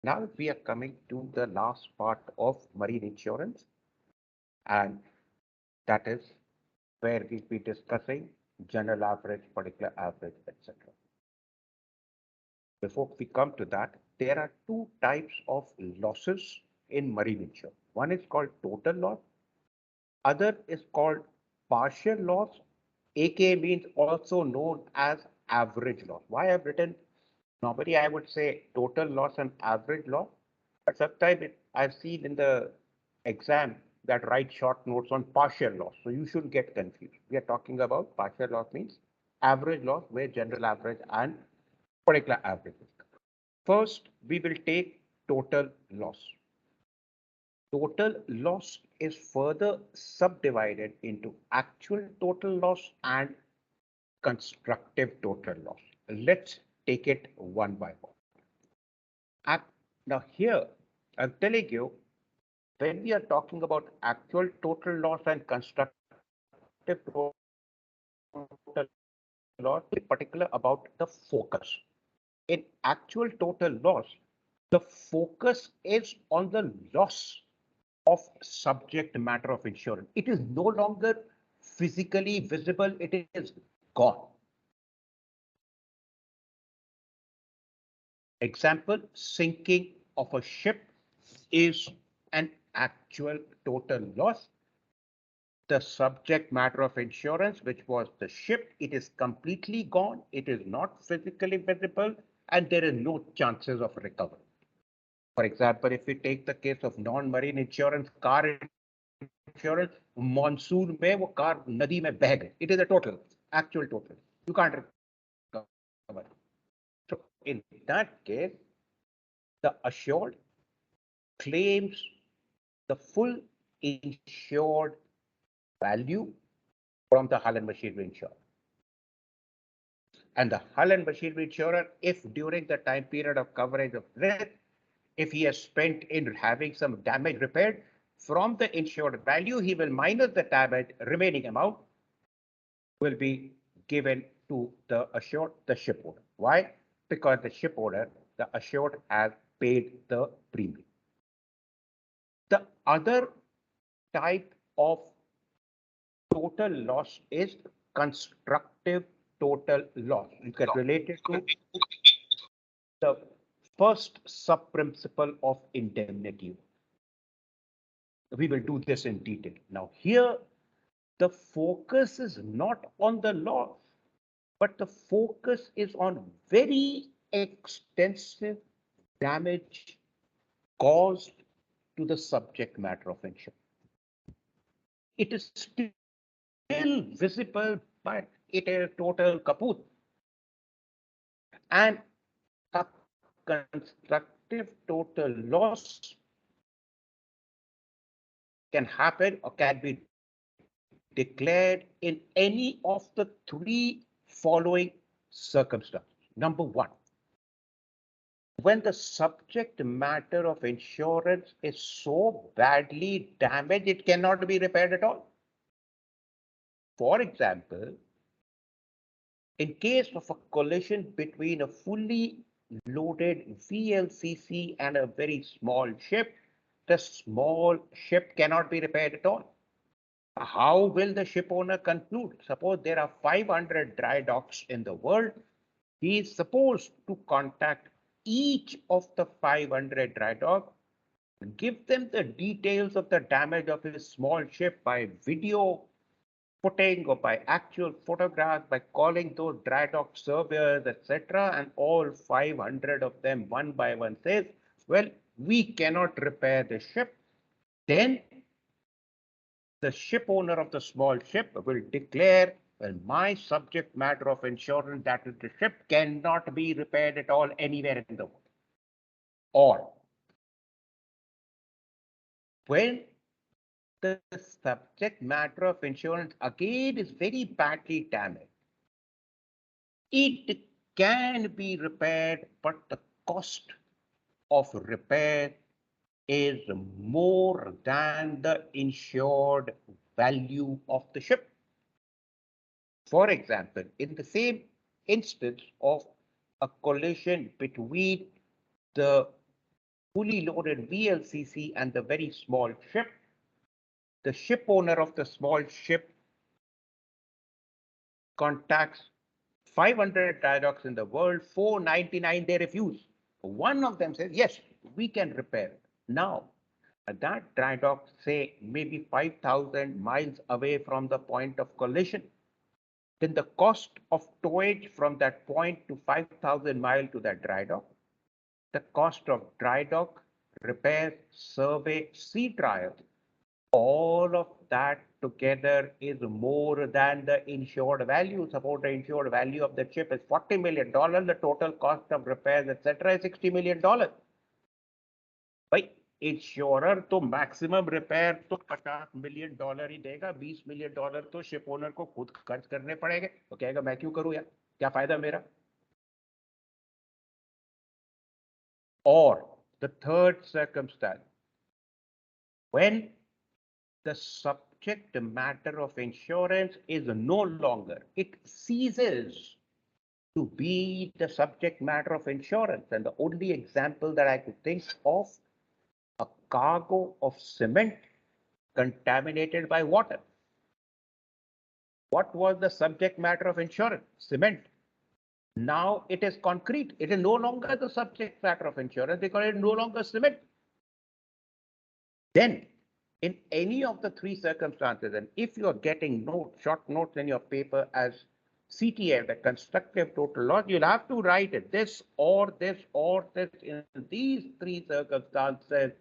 Now we are coming to the last part of marine insurance, and that is where we'll be discussing general average, particular average, etc. Before we come to that, there are two types of losses in marine insurance. One is called total loss, other is called partial loss, aka means also known as average loss. Why I've written, normally I would say total loss and average loss, but sometimes I've seen in the exam that write short notes on partial loss. So you shouldn't get confused. We are talking about partial loss means average loss, where general average and particular average is. First, we will take total loss. Total loss is further subdivided into actual total loss and constructive total loss. Let's take it one by one. Now here, I'm telling you, when we are talking about actual total loss and constructive total loss, particular about the focus. In actual total loss, the focus is on the loss of subject matter of insurance. It is no longer physically visible, it is gone. Example, sinking of a ship is an actual total loss. The subject matter of insurance, which was the ship, it is completely gone. It is not physically visible, and there is no chances of recovery. For example, if we take the case of non-marine insurance, car insurance, monsoon में वो car नदी में बह गई. It is a total, actual total. You can't recover. So in that case, the assured claims the full insured value from the hull and machinery insurer. And the hull and machinery insurer, if during the time period of coverage of risk, if he has spent in having some damage repaired, from the insured value, he will minus the damage, remaining amount will be given to the assured, the ship owner. Why? Because the ship owner, the assured, has paid the premium. The other type of total loss is constructive total loss. You can relate it to the first sub-principle of indemnity. We will do this in detail. Now here, the focus is not on the loss, but the focus is on very extensive damage caused to the subject matter of insurance. It is still visible, but it is total kaput. And a constructive total loss can happen or can be declared in any of the three following circumstances. Number one, when the subject matter of insurance is so badly damaged, it cannot be repaired at all. For example, in case of a collision between a fully loaded VLCC and a very small ship, the small ship cannot be repaired at all. How will the ship owner conclude? Suppose there are 500 dry docks in the world. He is supposed to contact each of the 500 dry docks, give them the details of the damage of his small ship by video footing or by actual photographs, by calling those dry dock surveyors, etc. And all 500 of them one by one says, well, we cannot repair the ship. Then the ship owner of the small ship will declare, well, my subject matter of insurance, that is the ship, cannot be repaired at all anywhere in the world. Or when the subject matter of insurance again is very badly damaged, it can be repaired, but the cost of repair is more than the insured value of the ship. For example, in the same instance of a collision between the fully loaded VLCC and the very small ship. The ship owner of the small ship contacts 500 dry docks in the world, 499 they refuse. One of them says, yes, we can repair it. Now, that dry dock, say, maybe 5,000 miles away from the point of collision, then the cost of towage from that point to 5,000 miles to that dry dock, the cost of dry dock, repair, survey, sea trial, all of that together is more than the insured value. Suppose the insured value of the ship is $40 million, the total cost of repairs, etc. is $60 million. भाई insurer तो maximum repair तो $50 million ही देगा, $20 million तो ship owner को खुद खर्च करने पड़ेंगे, तो कहेगा मैं क्यों करूं यार, क्या फायदा मेरा. Or the third circumstance, when the subject matter of insurance is no longer, it ceases to be the subject matter of insurance. And the only example that I could think of, a cargo of cement contaminated by water. What was the subject matter of insurance? Cement. Now it is concrete. It is no longer the subject matter of insurance because it is no longer cement. Then, in any of the three circumstances, and if you are getting short notes in your paper as CTA, the constructive total loss, you'll have to write it, this or this or this. In these three circumstances,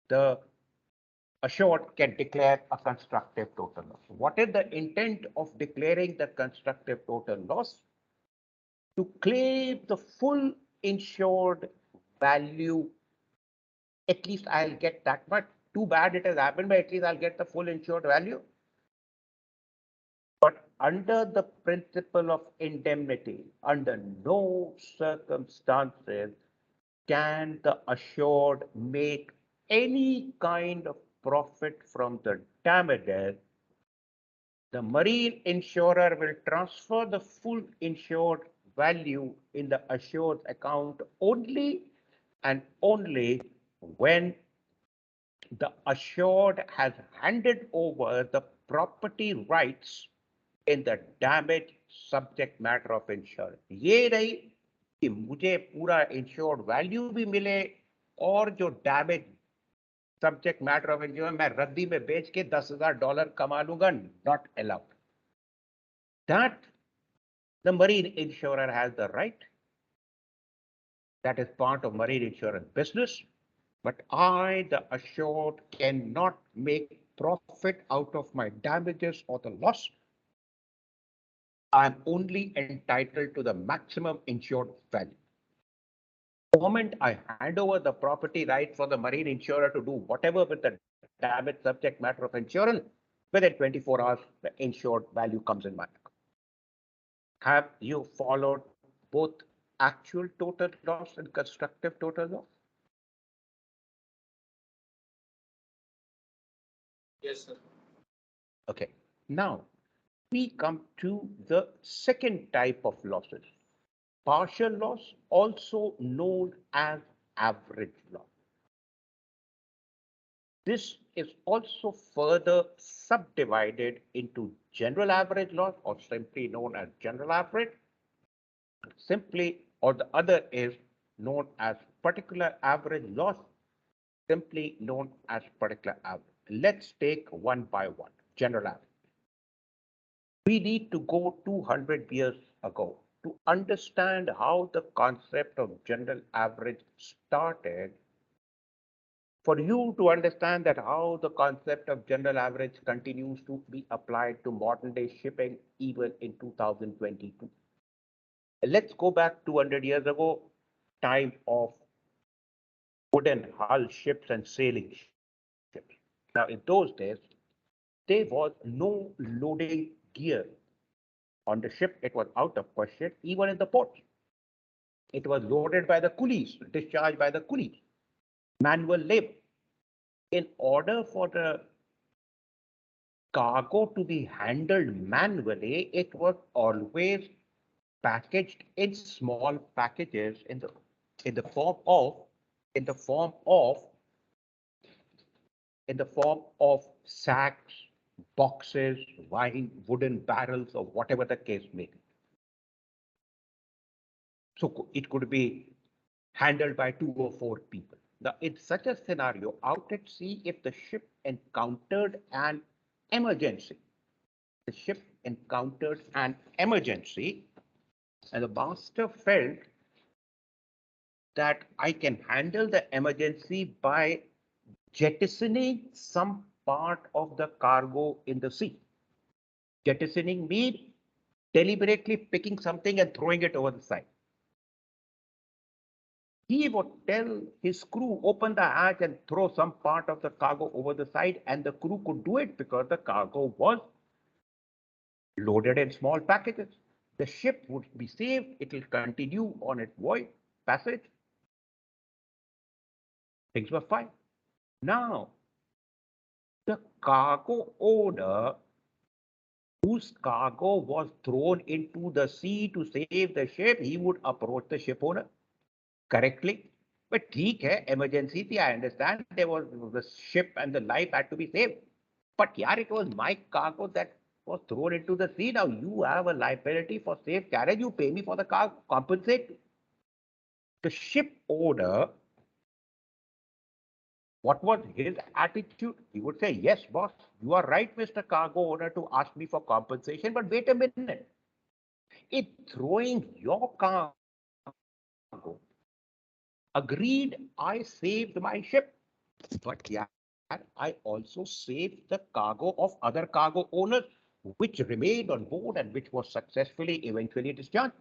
the assured can declare a constructive total loss. What is the intent of declaring the constructive total loss? To claim the full insured value. At least I'll get that much. Too bad it has happened, but at least I'll get the full insured value. But under the principle of indemnity, under no circumstances can the assured make any kind of profit from the damages. The marine insurer will transfer the full insured value in the assured account only and only when the assured has handed over the property rights in the damaged subject matter of insurance. ये रही कि मुझे पूरा insured value भी मिले और जो damage subject matter of insurance मैं रद्दी में बेच के $10,000 कमा लूंगा, not allowed. That the marine insurer has the right. That is part of marine insurance business. But I, the assured, cannot make profit out of my damages or the loss. I'm only entitled to the maximum insured value. The moment I hand over the property right for the marine insurer to do whatever with the damage subject matter of insurance, within 24 hours, the insured value comes in my account. Have you followed both actual total loss and constructive total loss? Yes, sir. Okay. Now, we come to the second type of losses. Partial loss, also known as average loss. This is also further subdivided into general average loss, or simply known as general average. Simply, or the other is known as particular average loss, simply known as particular average. Let's take one by one. General average. We need to go 200 years ago to understand how the concept of general average started. For you to understand that how the concept of general average continues to be applied to modern day shipping even in 2022. Let's go back 200 years ago, time of wooden hull ships and sailing ships. Now in those days, there was no loading gear on the ship. It was out of question, even in the port. It was loaded by the coolies, discharged by the coolies, manual labor. In order for the cargo to be handled manually, it was always packaged in small packages in the form of in the form of sacks, boxes, wine, wooden barrels, or whatever the case may be. So it could be handled by 2 or 4 people. Now, in such a scenario, out at sea, if the ship encountered an emergency, the ship encountered an emergency, and the master felt that I can handle the emergency by jettisoning some part of the cargo in the sea. Jettisoning means deliberately picking something and throwing it over the side. He would tell his crew, open the hatch and throw some part of the cargo over the side, and the crew could do it because the cargo was loaded in small packages. The ship would be saved, it will continue on its voyage, passage. Things were fine. Now, the cargo owner whose cargo was thrown into the sea to save the ship, he would approach the ship owner correctly. But ठीक है, emergency थी, I understand there was the ship and the life had to be saved. But yaar, it was my cargo that was thrown into the sea. Now you have a liability for safe carriage. You pay me for the cargo, compensate. The ship owner, what was his attitude? He would say, yes, boss, you are right, Mr. Cargo owner, to ask me for compensation. But wait a minute. In throwing your cargo, agreed, I saved my ship. But yeah, I also saved the cargo of other cargo owners, which remained on board and which was successfully eventually discharged.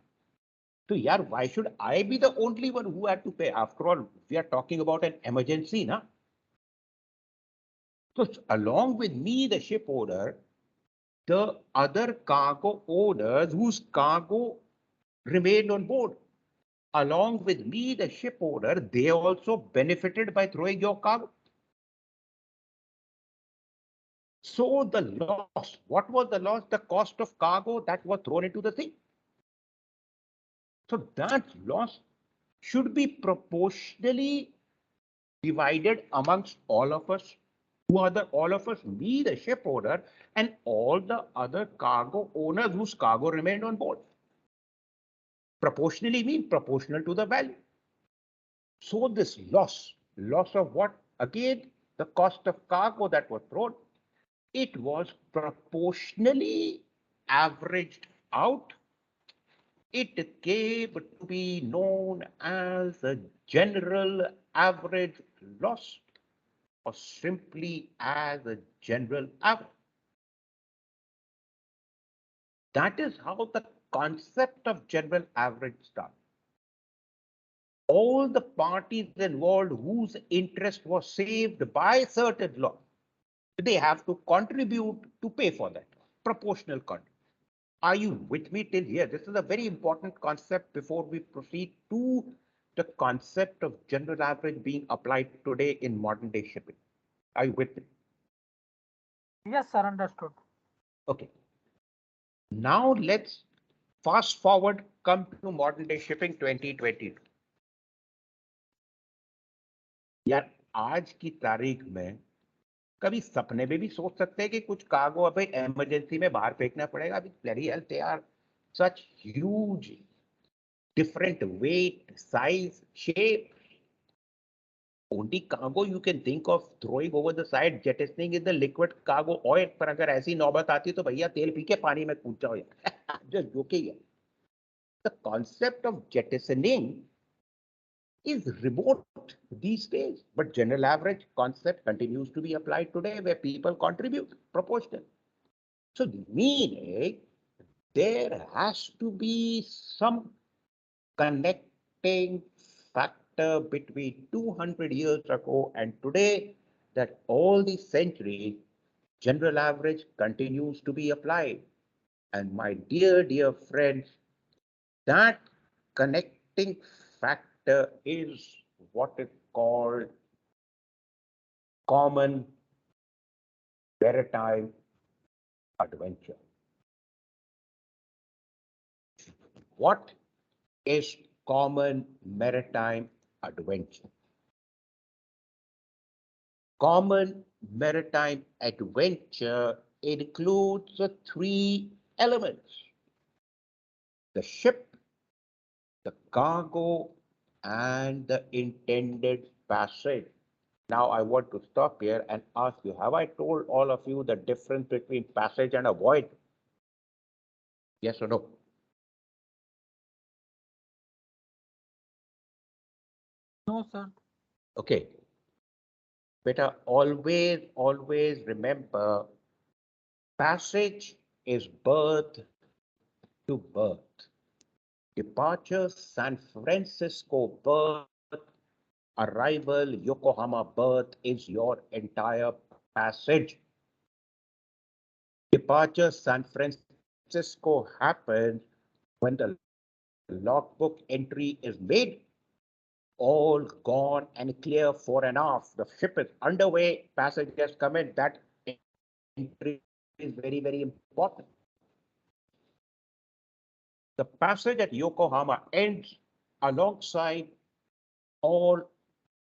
So, yeah, why should I be the only one who had to pay? After all, we are talking about an emergency, na? So, along with me, the ship owner, the other cargo owners whose cargo remained on board, along with me, the ship owner, they also benefited by throwing your cargo. So the loss, what was the loss? The cost of cargo that was thrown into the sea. So that loss should be proportionally divided amongst all of us. Who are the all of us? Me, the ship owner, and all the other cargo owners whose cargo remained on board. Proportionally means proportional to the value. So this loss of what? Again, the cost of cargo that was thrown, it was proportionally averaged out. It came to be known as a general average loss, or simply as a general average. That is how the concept of general average starts. All the parties involved whose interest was saved by certain law, they have to contribute to pay for that, proportional contribution. Are you with me till here? This is a very important concept before we proceed to the concept of general average being applied today in modern day shipping. Are you with me? Yes, sir, understood. Okay. Now let's fast forward, come to modern day shipping 2020. यार आज की तारीख में कभी सपने में भी सोच सकते हैं कि कुछ कार्गो अभी इमरजेंसी में बाहर फेंकना पड़ेगा? अभी bloody hell, they are such huge, different weight, size, shape. Only cargo you can think of throwing over the side, jettisoning is the liquid cargo oil. पर अगर ऐसी नौबत आती तो भैया तेल पी के पानी में कूद जाओ यार. Just joking. The concept of jettisoning is remote these days, but general average concept continues to be applied today, where people contribute proportional. So meaning there has to be some connecting factor between 200 years ago and today, that all these centuries, general average continues to be applied. And my dear friends, that connecting factor is what is called common maritime adventure. What is common maritime adventure? common maritime adventure includes the three elements: the ship, the cargo, and the intended passage. Now I want to stop here and ask you, have I told all of you the difference between passage and a voyage? Yes or no? No, sir. Okay. Better always remember, passage is birth to birth. Departure San Francisco berth, arrival Yokohama berth is your entire passage. Departure San Francisco happens when the logbook entry is made, all gone and clear fore and aft. The ship is underway, passengers come in. That entry is very important. The passage at Yokohama ends alongside all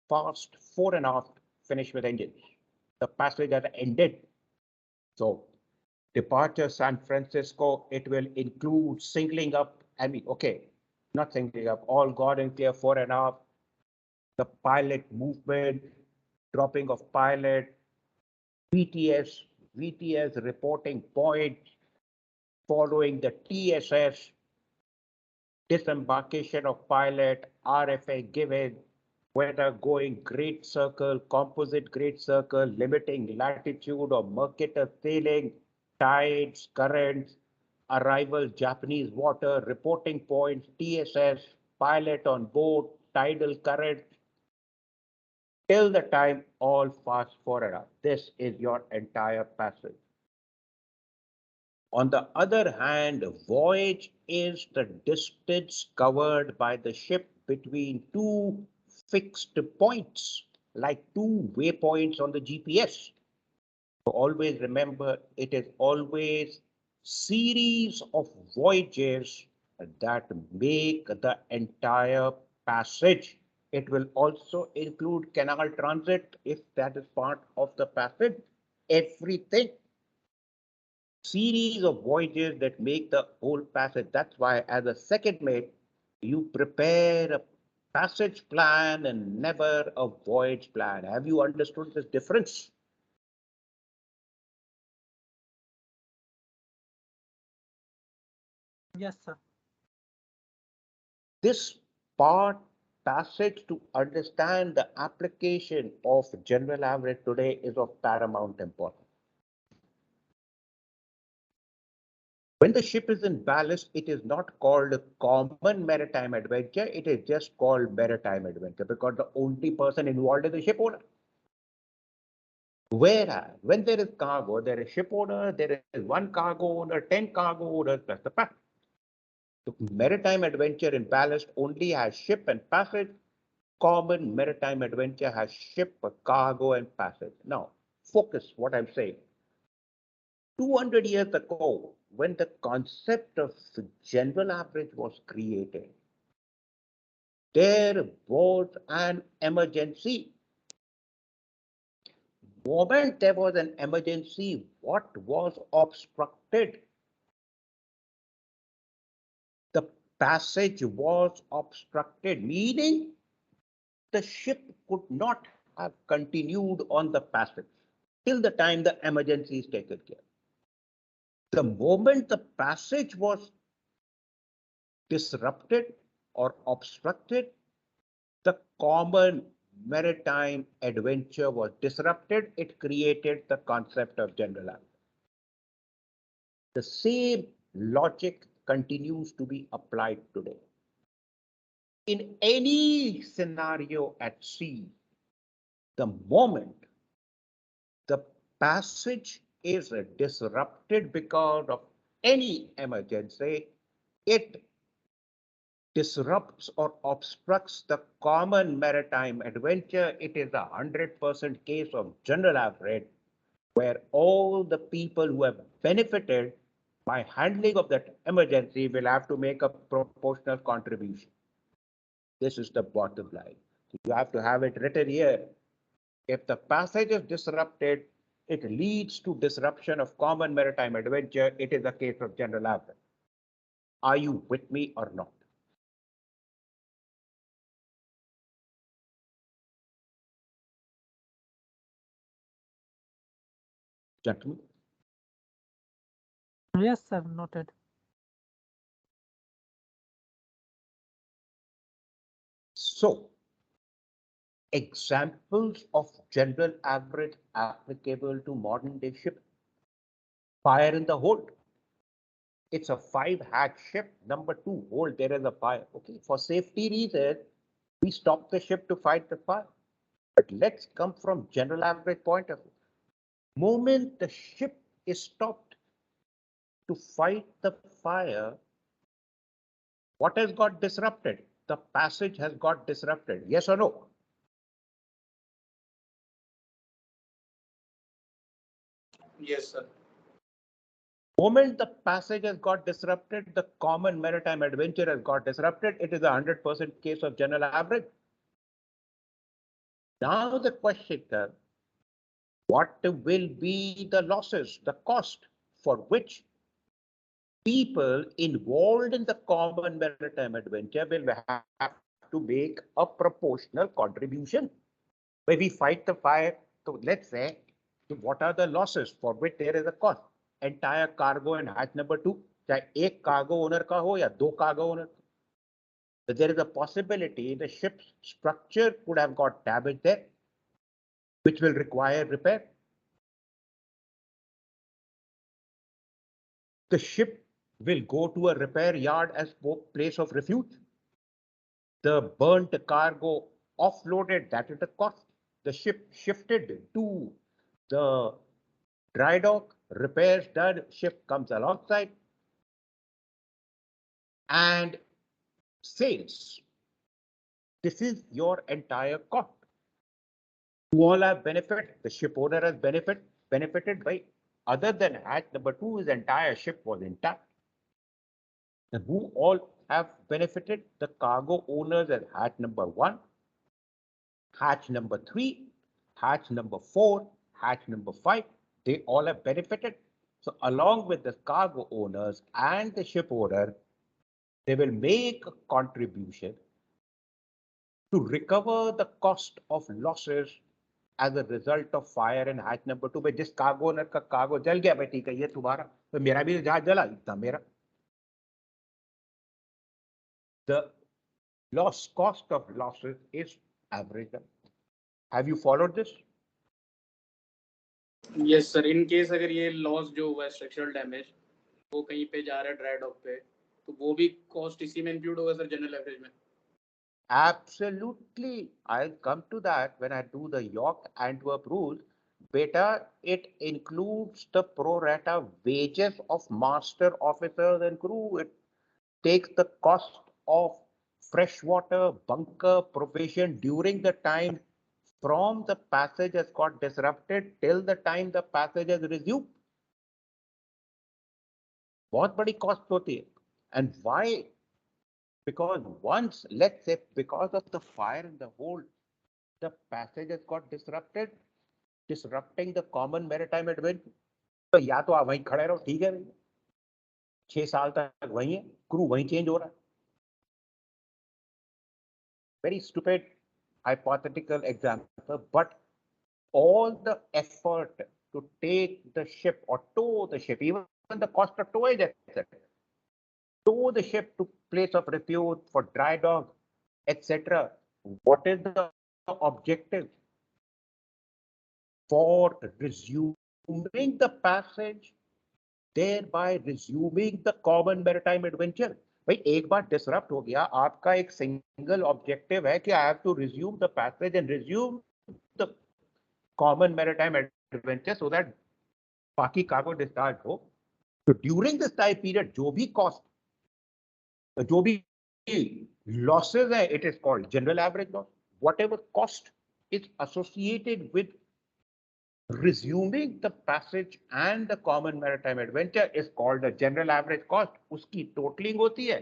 fast fore and aft finish with engines. The passage has ended. So departure San Francisco, it will include singling up. I mean, okay, not singling up, all gone and clear fore and aft. The pilot movement, dropping of pilot, VTS, VTS reporting point, following the TSS, disembarkation of pilot, RFA given, whether going great circle, composite great circle, limiting latitude or Mercator sailing, tides, currents, arrival Japanese water, reporting points, TSS, pilot on board, tidal current, till the time all fast forward. This is your entire passage. On the other hand, voyage is the distance covered by the ship between two fixed points, like two waypoints on the GPS. So always remember, it is always series of voyages that make the entire passage. It will also include canal transit if that is part of the passage. Everything, series of voyages that make the whole passage. That's why, as a second mate, you prepare a passage plan and never a voyage plan. Have you understood this difference? Yes, sir. This part passage to understand the application of general average today is of paramount importance. When the ship is in ballast, it is not called a common maritime adventure. It is just called maritime adventure because the only person involved is the ship owner. Whereas when there is cargo, there is ship owner, there is one cargo owner, 10 cargo owners, plus the pack. So maritime adventure in ballast only has ship and passage. Common maritime adventure has ship, cargo, and passage. Now, focus what I'm saying. 200 years ago, when the concept of general average was created, there was an emergency. Moment there was an emergency, what was obstructed? The passage was obstructed, meaning the ship could not have continued on the passage till the time the emergency is taken care. The moment the passage was disrupted or obstructed, the common maritime adventure was disrupted. It created the concept of general average. The same logic continues to be applied today. In any scenario at sea, the moment the passage is disrupted because of any emergency, it disrupts or obstructs the common maritime adventure. It is 100% case of general average, where all the people who have benefited by handling of that emergency will have to make a proportional contribution. This is the bottom line. You have to have it written here. If the passage is disrupted, it leads to disruption of common maritime adventure. It is a case of general average. Are you with me or not? Gentlemen. Yes, sir. Noted. So, examples of general average applicable to modern day ship. Fire in the hold. It's a 5-hatch ship. Number 2, hold, there is a fire. Okay, for safety reasons, we stop the ship to fight the fire. But let's come from general average point of view. Moment the ship is stopped to fight the fire, what has got disrupted? The passage has got disrupted. Yes or no? Yes, sir. Moment the passage has got disrupted, the common maritime adventure has got disrupted. It is a 100% case of general average. Now the question is, what will be the losses, the cost for which people involved in the common maritime adventure will have to make a proportional contribution? When we fight the fire, so let's say, what are the losses for which there is a cost? Entire cargo and hatch number 2, चाहे एक cargo owner का हो या 2 cargo owner. But there is a possibility the ship's structure could have got damaged there, which will require repair. The ship will go to a repair yard as place of refuge. The burnt cargo offloaded, that is the cost. The ship shifted to the dry dock, repairs done, ship comes alongside and sails. This is your entire cost. Who all have benefit? The ship owner has benefited by, other than hatch number 2, his entire ship was intact. And who all have benefited? The cargo owners at hatch number 1, hatch number 3, hatch number 4, hatch number 5, they all have benefited. So along with the cargo owners and the ship owner, they will make a contribution to recover the cost of losses as a result of fire in hatch number 2. भाई जिस cargo owner का cargo जल गया, भाई ठीक है, ये तुम्हारा, तो मेरा भी जहाज जला, इतना मेरा. The loss cost of losses is average. Have you followed this? Yes sir. In case अगर ये लॉस जो हुआ है स्ट्रक्चरल डैमेज वो कहीं पे जा रहा है ड्राई डॉक पे, तो वो भी कॉस्ट इसी में इंक्लूड होगा सर जनरल एवरेज में? Absolutely. I'll come to that when I do the York Antwerp rules. Beta, it includes the pro rata wages of master officers and crew. It takes the cost of freshwater, bunker, provision during the time from the passage has got disrupted till the time the passage has resumed. बहुत बड़ी cost होती है. And why? Because once, let's say, because of the fire in the hold, the passage has got disrupted, disrupting the common maritime adventure. तो या तो आप वहीं खड़े रहो, ठीक है भैया, 6 साल तक वहीं है, क्रू वहीं चेंज हो रहा है. Very stupid hypothetical example, but all the effort to take the ship or tow the ship, even the cost of towage, etc., tow the ship to place of refuge for dry dock, etc. What is the objective? For resuming the passage, thereby resuming the common maritime adventure. भाई एक बार disrupt हो गया, आपका एक single objective है कि I have to resume the passage and resume the common maritime adventure so that बाकी cargo discharge हो. तो ड्यूरिंग दिस टाइम पीरियड जो भी कॉस्ट, जो भी losses है, it is called general average loss. Whatever cost is associated with resuming the passage and the common maritime adventure is called a general average cost. उसकी totalling होती है,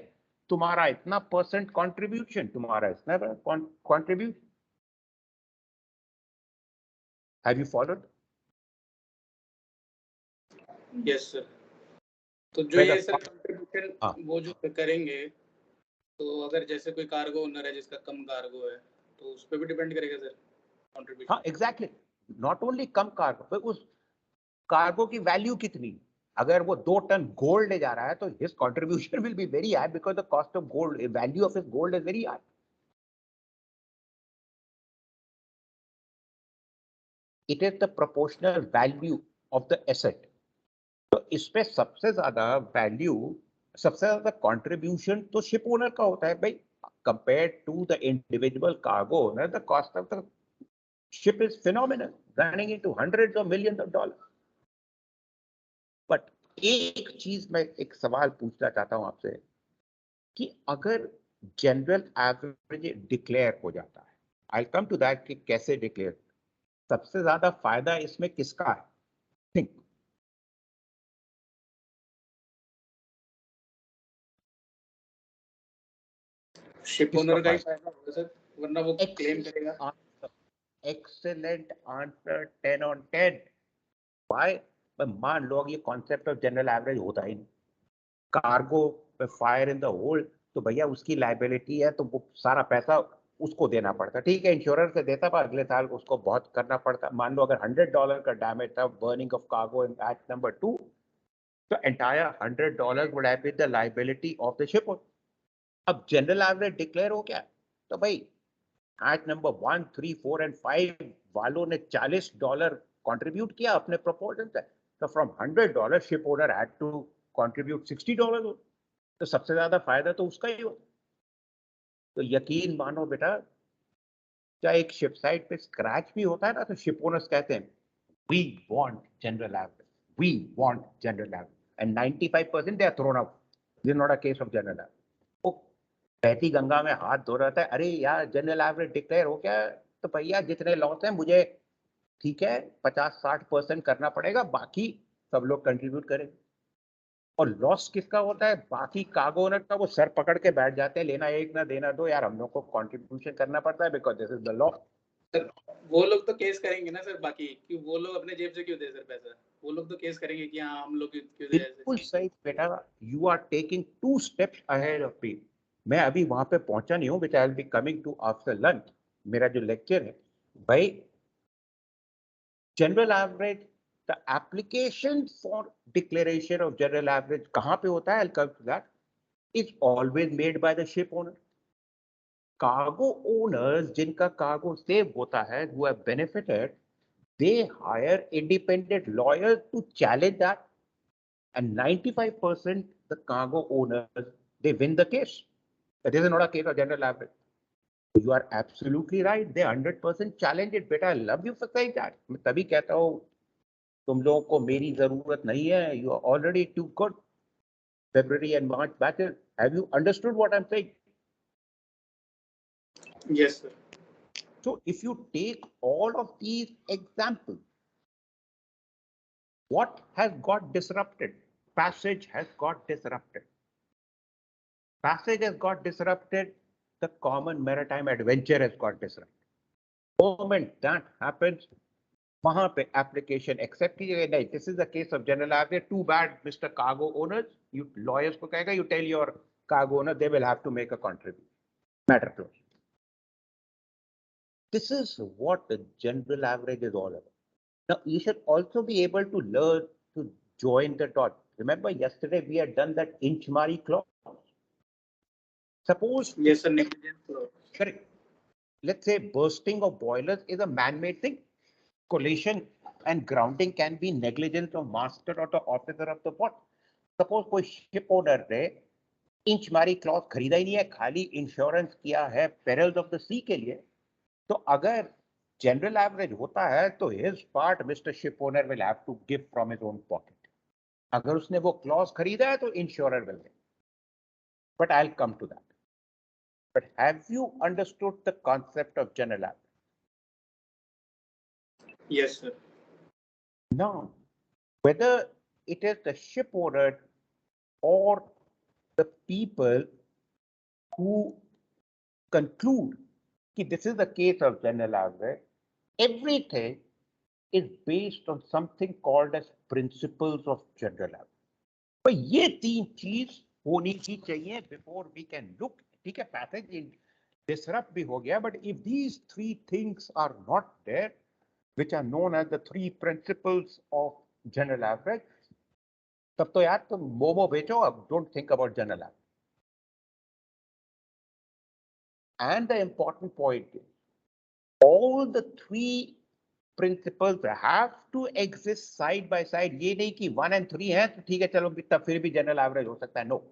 तुम्हारा इतना परसेंट कंट्रीब्यूशन, तुम्हारा इतना contribution. Have you followed? Yes sir. तो जो Where ये the सर कंट्रीब्यूशन वो जो करेंगे, तो अगर जैसे कोई कार्गो ओनर है जिसका कम कार्गो है, तो उस पर भी डिपेंड करेगा सर कंट्रीब्यूशन. हाँ exactly, not only come cargo, पर उस कार्गो की वैल्यू कितनी. अगर वो 2 टन गोल्ड ले जा रहा है तो his contribution will be very high because the cost of gold, value of his gold is very high. It is the proportional value of the asset. तो इसमें सबसे ज्यादा वैल्यू, सबसे ज्यादा कंट्रीब्यूशन तो शिप ओनर का होता है भाई. Compare to the individual cargo owner, the cost of the ship is phenomenal, running into hundreds of millions of dollar. But एक चीज मैं एक सवाल पूछना चाहता हूं आपसे कि अगर जनरल एवरेज डिक्लेयर हो जाता है, आई कम टू दैट कि कैसे डिक्लेयर, सबसे ज्यादा फायदा इसमें किसका है? थिंक. शिप ओनर का ही फायदा होगा सर, वरना वो क्लेम करेगा. Excellent answer, 10 on 10. Why? पर मान लो ये कॉन्सेप्ट ऑफ जनरल एवरेज होता ही नहीं, कार्गो पे फायर इन द होल्ड, तो भैया उसकी लाइबिलिटी है तो वो सारा पैसा उसको देना पड़ता. ठीक है, इंश्योरेंस से देता, पर अगले साल उसको बहुत करना पड़ता. मान लो अगर $100 का डैमेज था burning of cargo in act number 2, तो entire $100 would have been the liability of the ship. अब जनरल एवरेज डिक्लेयर हो गया तो भाई एक्ट नंबर 1, 3, 4 एंड 5 वालों ने $40 कंट्रीब्यूट किया अपने प्रपोजल से, तो from $100 ship owner had to contribute $60. तो सबसे ज्यादा फायदा तो उसका ही हो. तो यकीन मानो बेटा, चाहे एक शिप साइट पे स्क्रैच भी होता है ना, तो शिप ओनर्स कहते हैं we want general average, we want general average, and 95% they are thrown out. This is not a case of general average. वो बहती गंगा में हाथ धो रहा था, अरे यार जनरल एवरेज डिक्लेयर हो गया तो भैया जितने लॉस हैं मुझे, ठीक है, 50-60% करना पड़ेगा, बाकी सब लोग कंट्रीब्यूट करें. और लॉस किसका होता है? बाकी कार्गो ओनर का. वो सर पकड़ के बैठ जाते हैं, लेना एक ना देना दो यार, हम लोग को कंट्रीब्यूशन करना पड़ता है because this is the law. Sir वो लोग तो केस करेंगे ना सर, बाकी क्यों वो लोग अपने जेब से क्यों दे सर पैसा, वो लोग तो केस करेंगे कि हाँ हम लोग क्यों दे बिल्कुल ऐसे. सही बेटा, you are taking 2 steps ahead of me. मैं अभी वहां पे पहुंचा नहीं हूँ, which I will be coming to after lunch. मेरा जो लेक्चर है भाई, general average, the application for declaration of general average कहां पे होता है? I'll come to that. Is always made by the ship owner. Cargo owners जिनका cargo save होता है, who have benefited, they hire independent lawyers to challenge that, and 95% the cargo owners, they win the case. This is not a case of general average. You are absolutely right. They 100% challenge it. बेटा, I love you for saying that. मैं तभी कहता हूँ तुम लोगों को मेरी जरूरत नहीं है. You are already too good. February and March batches. Have you understood what I'm saying? Yes sir. So if you take all of these examples, what has got disrupted? Passage has got disrupted. Passage has got disrupted. The common maritime adventure has got disrupted. The moment that happens, वहां पे application accept कीजिएगा. नहीं, this is the case of general average. Too bad, Mr. Cargo owners. You lawyers को कहेगा, you tell your cargo owner they will have to make a contribution. Matter closed. This is what the general average is all about. Now, you should also be able to learn to join the dots. Remember, yesterday we had done that inch mari clause. Suppose, Yes sir, negligence clause. correct. Let's say bursting of boilers is a man-made thing. Collision and grounding can be negligence of master or the officer of the port. Suppose कोई ship owner ने inch मारी clause खरीदा ही नहीं है, खाली insurance किया है perils of the सी के लिए, तो अगर जनरल एवरेज होता है तो his part mister ship owner will have to give from his own pocket. अगर उसने वो क्लॉज खरीदा है तो insurer will give. But I will come to that. But have you understood the concept of general average? Yes sir. Now, whether it is the ship owner or the people who conclude that this is the case of general average, everything is based on something called as principles of general average. तो ये तीन चीज होनी ही चाहिए before we can look. ठीक है, passage disrupt भी हो गया, but if these three things are not there, which are known as the three principles of general average, तब तो यार तुम मोमो बेचो, अब don't think about general average. And the important point is, all the three principles have to exist side by side. ये नहीं कि 1 and 3 है तो ठीक है चलो तब फिर भी general average हो सकता है. No.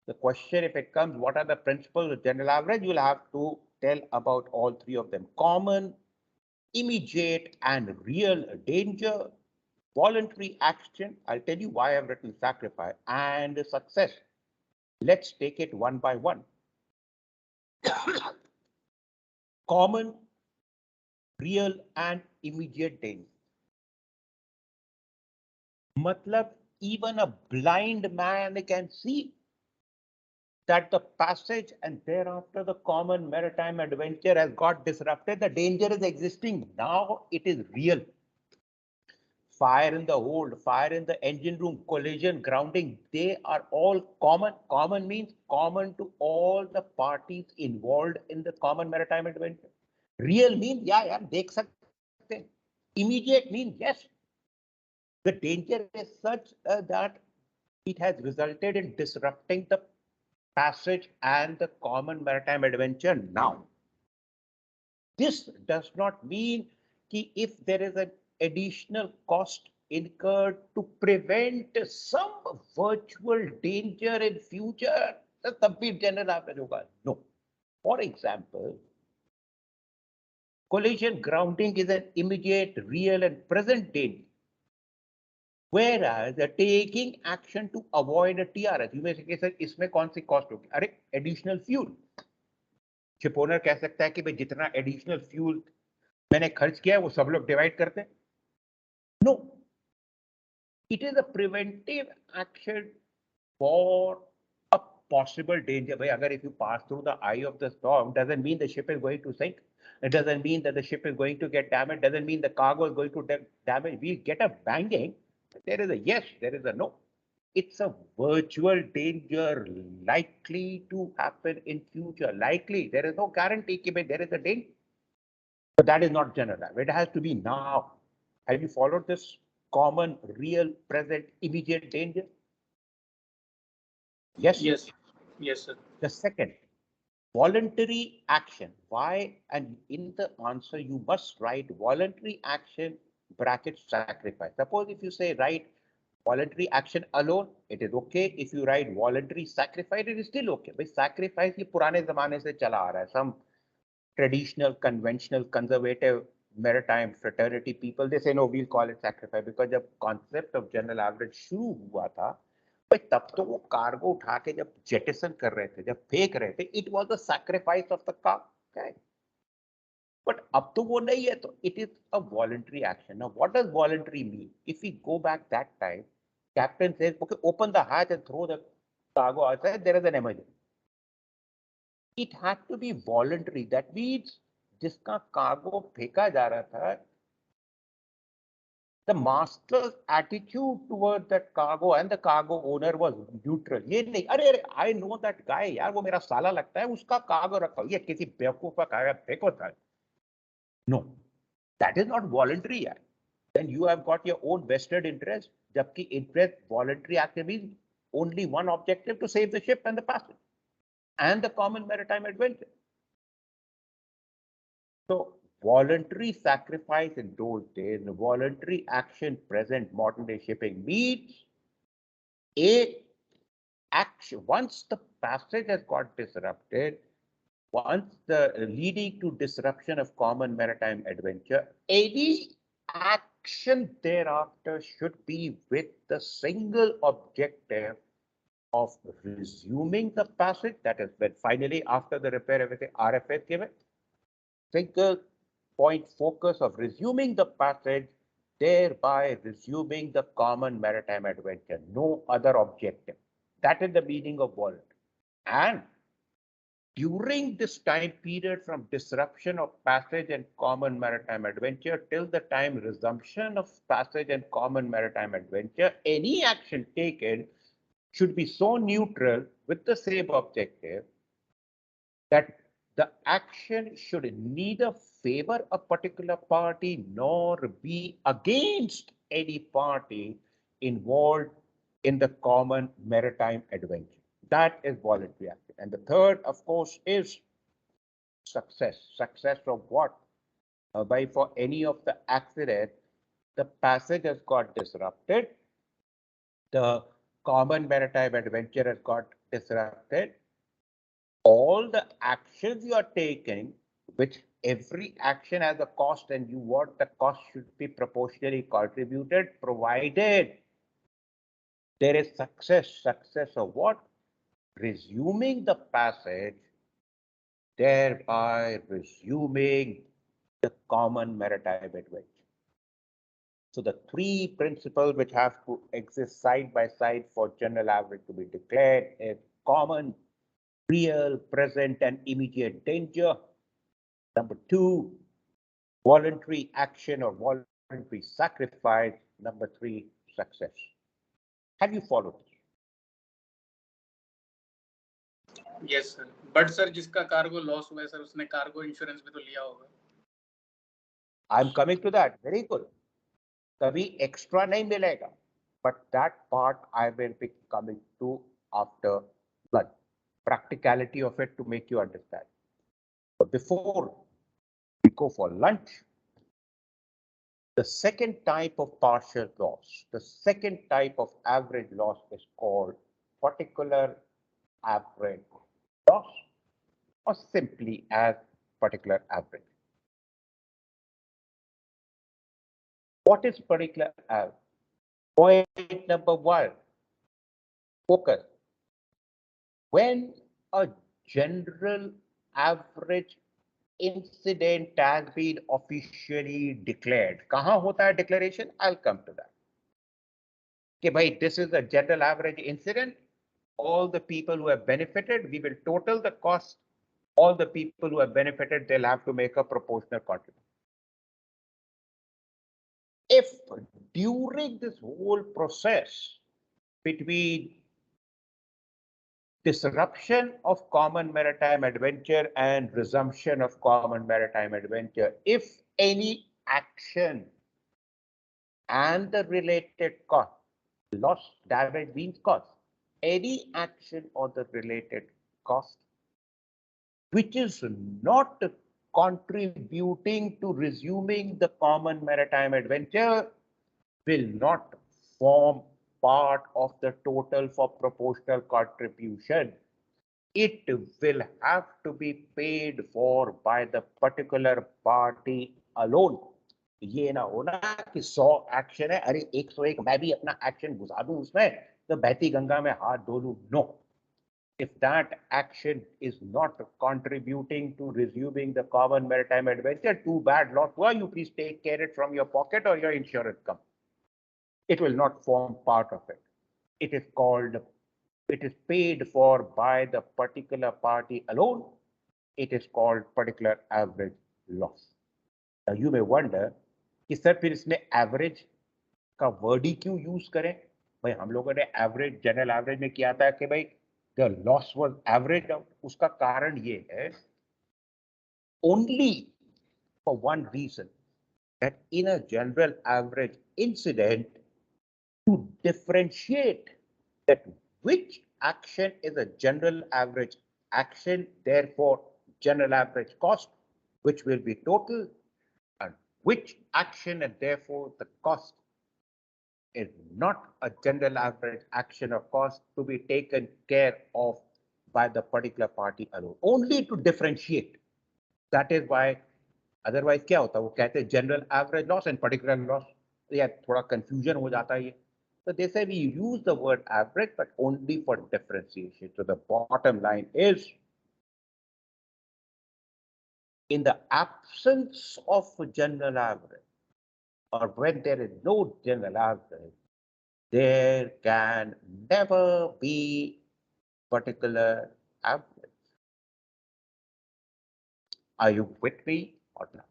The question, if it comes, what are the principles of general average? You'll have to tell about all three of them: common, immediate, and real danger, voluntary action. I'll tell you why I've written sacrifice, and success. Let's take it one by one. Common, real, and immediate danger. Matlab, even a blind man can see that the passage and thereafter the common maritime adventure has got disrupted. The danger is existing. Now it is real. Fire in the hold, fire in the engine room, collision, grounding, they are all common. Common means common to all the parties involved in the common maritime adventure. Real means, yeah, dekh sakte. Immediate means, yes, the danger is such that it has resulted in disrupting the passage and the common maritime adventure now. This does not mean that if there is an additional cost incurred to prevent some virtual danger in future, तब भी general average होगा. No. For example, collision grounding is an immediate, real, and present danger. Whereas taking action to avoid a TRS, you may say, sir, इसमें कौन सी cost होगी? अरे, additional fuel. Ship owner कह सकता है कि भाई जितना एडिशनल फ्यूल मैंने खर्च किया है वो सब लोग डिवाइड करते हैं. No, it is a preventive action for a possible danger. भाई अगर if you pass through the eye of the storm doesn't mean the ship is going to sink. It doesn't mean that the ship is going to get damaged. Doesn't mean the cargo is going to damage. We get a banging. There is a yes, there is a no. It's a virtual danger likely to happen in future. Likely. There is no guarantee that there is a danger. But that is not general. It has to be now. Have you followed this? Common, real, present, immediate danger? Yes? Yes. Yes, sir. The second, voluntary action. Why? And in the answer, you must write voluntary action bracket sacrifice. Suppose if you say write voluntary action alone, it is okay. If you write voluntary sacrifice, it is still okay. But sacrifice ये पुराने ज़माने से चला आ रहा है. Some traditional, conventional, conservative maritime fraternity people, they say no, we'll call it sacrifice, because the concept of general average शुरू हुआ था, भाई तब तो वो कार्गो उठा के जब जेटिसन कर रहे थे, जब फेंक रहे थे, it was a sacrifice of the cargo. But अब तो वो नहीं है, तो it is a voluntary action. Now what does voluntary mean? If we go back that time, captain says, okay, open the hatch and throw the cargo outside, there is an emergency. It had to be voluntary. That means जिसका cargo फेंका जा रहा था, the master's attitude towards that cargo and the cargo owner was neutral. ये नहीं, अरे अरे I know that guy, यार वो मेरा साला लगता है, उसका कार्गो रखा, ये किसी बेवकूफ का कार्गो फेंको था. No, that is not voluntary. यार. Then you have got your own vested interest. जबकि interest voluntary action means only one objective, to save the ship and the passengers and the common maritime adventure. So voluntary sacrifice in those days, voluntary action present modern day shipping means a action. Once the passage has got disrupted, once the leading to disruption of common maritime adventure, any action thereafter should be with the single objective of resuming the passage. That is when finally after the repair everything RFA is given. Single point focus of resuming the passage, thereby resuming the common maritime adventure. No other objective. That is the meaning of voluntary. And During this time period from disruption of passage and common maritime adventure till the time resumption of passage and common maritime adventure, any action taken should be so neutral with the same objective that the action should neither favor a particular party nor be against any party involved in the common maritime adventure. That is voluntary action. And the third, of course, is success. Success of what? By for any of the accident, the passage has got disrupted, the common maritime adventure has got disrupted. All the actions you are taking, which every action has a cost, and you want the cost should be proportionally contributed, provided there is success. Success of what? Resuming the passage, thereby resuming the common maritime adventure. So the three principles which have to exist side by side for general average to be declared is common, real, present, and immediate danger. Number two, voluntary action or voluntary sacrifice. Number three, success. Have you followed this? Yes sir, but sir जिसका cargo loss हुआ है sir उसने cargo insurance भी तो लिया होगा. I'm coming to that. Very good. कभी extra नहीं मिलेगा. But that part I will be coming to after lunch. Practicality of it to make you understand. But before we go for lunch, the second type of partial loss, the second type of average loss is called particular average loss, or simply as particular average. What is particular average? Point number one, focus. When a general average incident has been officially declared, kahan hota hai declaration? I'll come to that. Okay, bhai, this is a general average incident. All the people who have benefited, we will total the cost. All the people who have benefited, they'll have to make a proportional contribution. If during this whole process between disruption of common maritime adventure and resumption of common maritime adventure, if any action and the related cost, loss, damage means cost, any action or the related cost which is not contributing to resuming the common maritime adventure will not form part of the total for proportional contribution. It will have to be paid for by the particular party alone. ये ना होना कि 100 action है, अरे 101 मैं भी अपना action घुसा दूं उसमें तो बहती गंगा में हाथ धो लूं. No. If that action is not contributing to resuming the common maritime adventure, too bad, loss hua, you please take care it from your pocket or your insurance company. It will not form part of it. It is called, it is paid for by the particular party alone. It is called particular average loss. Now you may wonder कि sir फिर इसमें average का word ही क्यों use करें? भाई हम लोगों ने average, general average में किया था कि भाई the loss was averaged out. उसका कारण ये है only for one reason, that in a general average incident, to differentiate that which action is a general average action, therefore general average cost, which will be total, and which action and therefore the cost is not a general average action or cost to be taken care of by the particular party alone, only to differentiate. That is why otherwise क्या होता है, वो कहते हैं general average loss and particular loss, या थोड़ा confusion हो जाता है ये. So they say we use the word average but only for differentiation. So the bottom line is, in the absence of a general average, or when there is no general average, there can never be particular average. Are you with me or not?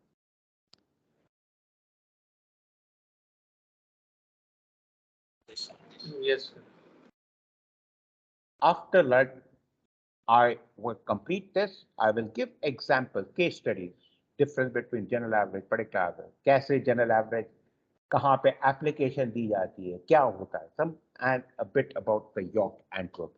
Yes, sir. After lunch, I will complete this. I will give example, case studies, difference between general average, predicted average, कैसे general average, कहाँ पे application दी जाती है, क्या होता है, some and a bit about the York Antwerp